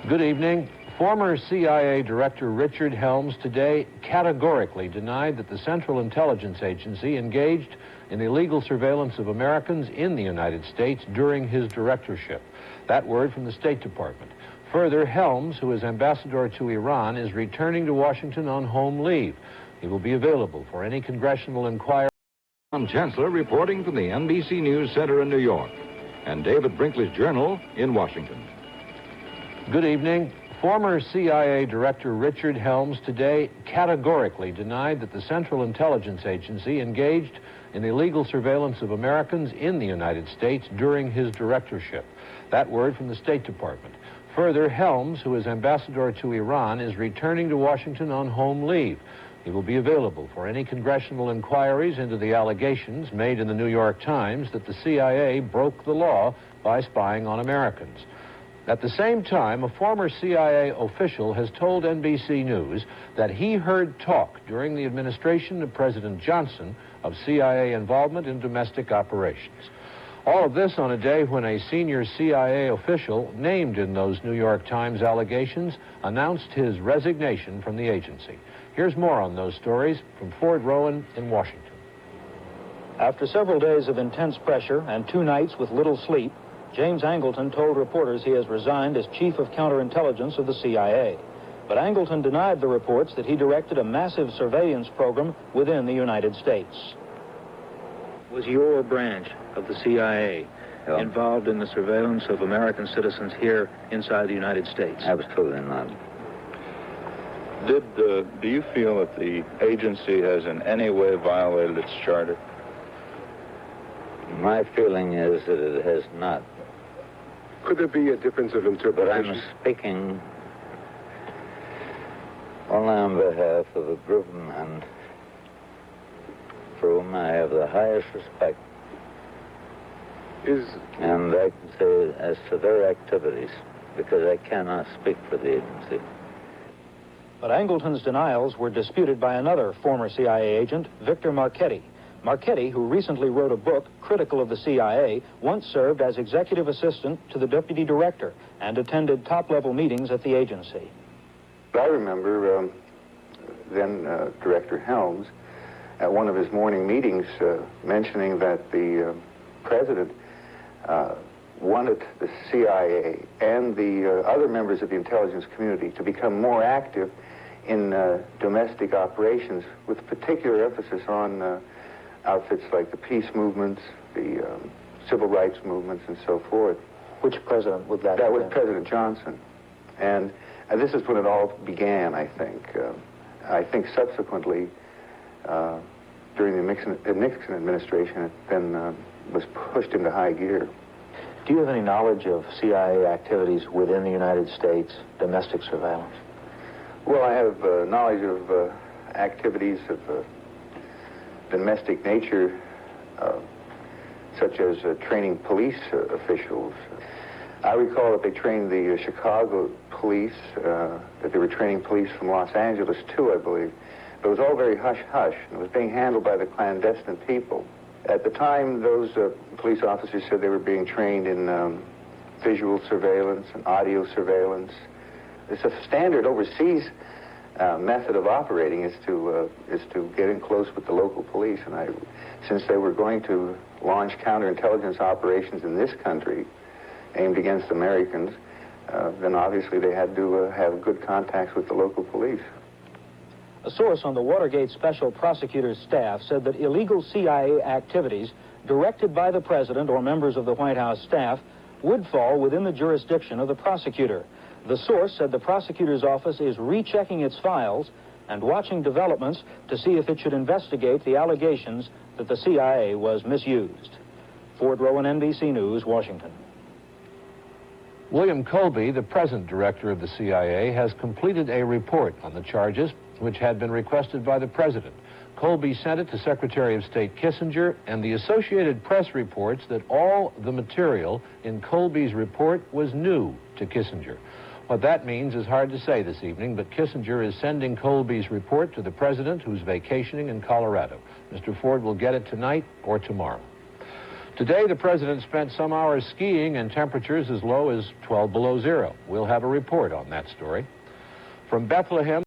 Good evening. Former CIA Director Richard Helms today categorically denied that the Central Intelligence Agency engaged in illegal surveillance of Americans in the United States during his directorship. That word from the State Department. Further, Helms, who is ambassador to Iran, is returning to Washington on home leave. He will be available for any congressional inquiry. I'm Chancellor reporting from the NBC News Center in New York and David Brinkley's Journal in Washington. Good evening. Former CIA Director Richard Helms today categorically denied that the Central Intelligence Agency engaged in illegal surveillance of Americans in the United States during his directorship. That word from the State Department. Further, Helms, who is ambassador to Iran, is returning to Washington on home leave. He will be available for any congressional inquiries into the allegations made in the New York Times that the CIA broke the law by spying on Americans. At the same time, a former CIA official has told NBC News that he heard talk during the administration of President Johnson of CIA involvement in domestic operations. All of this on a day when a senior CIA official named in those New York Times allegations announced his resignation from the agency. Here's more on those stories from Ford Rowan in Washington. After several days of intense pressure and 2 nights with little sleep, James Angleton told reporters he has resigned as chief of counterintelligence of the CIA. But Angleton denied the reports that he directed a massive surveillance program within the United States. Was your branch of the CIA involved in the surveillance of American citizens here inside the United States? Absolutely not. Do you feel that the agency has in any way violated its charter? My feeling is that it has not. Could there be a difference of interpretation? But I'm speaking only on behalf of a group of men for whom I have the highest respect. And I can say as to their activities, because I cannot speak for the agency. But Angleton's denials were disputed by another former CIA agent, Victor Marchetti. Marchetti, who recently wrote a book critical of the CIA, once served as executive assistant to the deputy director and attended top-level meetings at the agency. I remember then Director Helms at one of his morning meetings mentioning that the president wanted the CIA and the other members of the intelligence community to become more active in domestic operations, with particular emphasis on outfits like the peace movements, the civil rights movements, and so forth. Which president would that That have was been? President Johnson. And this is when it all began, I think. I think subsequently, during the Nixon administration, it then was pushed into high gear. Do you have any knowledge of CIA activities within the United States, domestic surveillance? Well, I have knowledge of activities of domestic nature, such as training police officials. I recall that they trained the Chicago police, that they were training police from Los Angeles too, I believe. But it was all very hush-hush, and it was being handled by the clandestine people. At the time, those police officers said they were being trained in visual surveillance and audio surveillance. It's a standard overseas method of operating is to get in close with the local police. And since they were going to launch counterintelligence operations in this country aimed against Americans, then obviously they had to have good contacts with the local police. A source on the Watergate Special Prosecutor's staff said that illegal CIA activities directed by the president or members of the White House staff would fall within the jurisdiction of the prosecutor. The source said the prosecutor's office is rechecking its files and watching developments to see if it should investigate the allegations that the CIA was misused. Ford Rowan, NBC News, Washington. William Colby, the present director of the CIA, has completed a report on the charges which had been requested by the president. Colby sent it to Secretary of State Kissinger, and the Associated Press reports that all the material in Colby's report was new to Kissinger. What that means is hard to say this evening, but Kissinger is sending Colby's report to the president, who's vacationing in Colorado. Mr. Ford will get it tonight or tomorrow. Today, the president spent some hours skiing in temperatures as low as 12 below zero. We'll have a report on that story. From Bethlehem,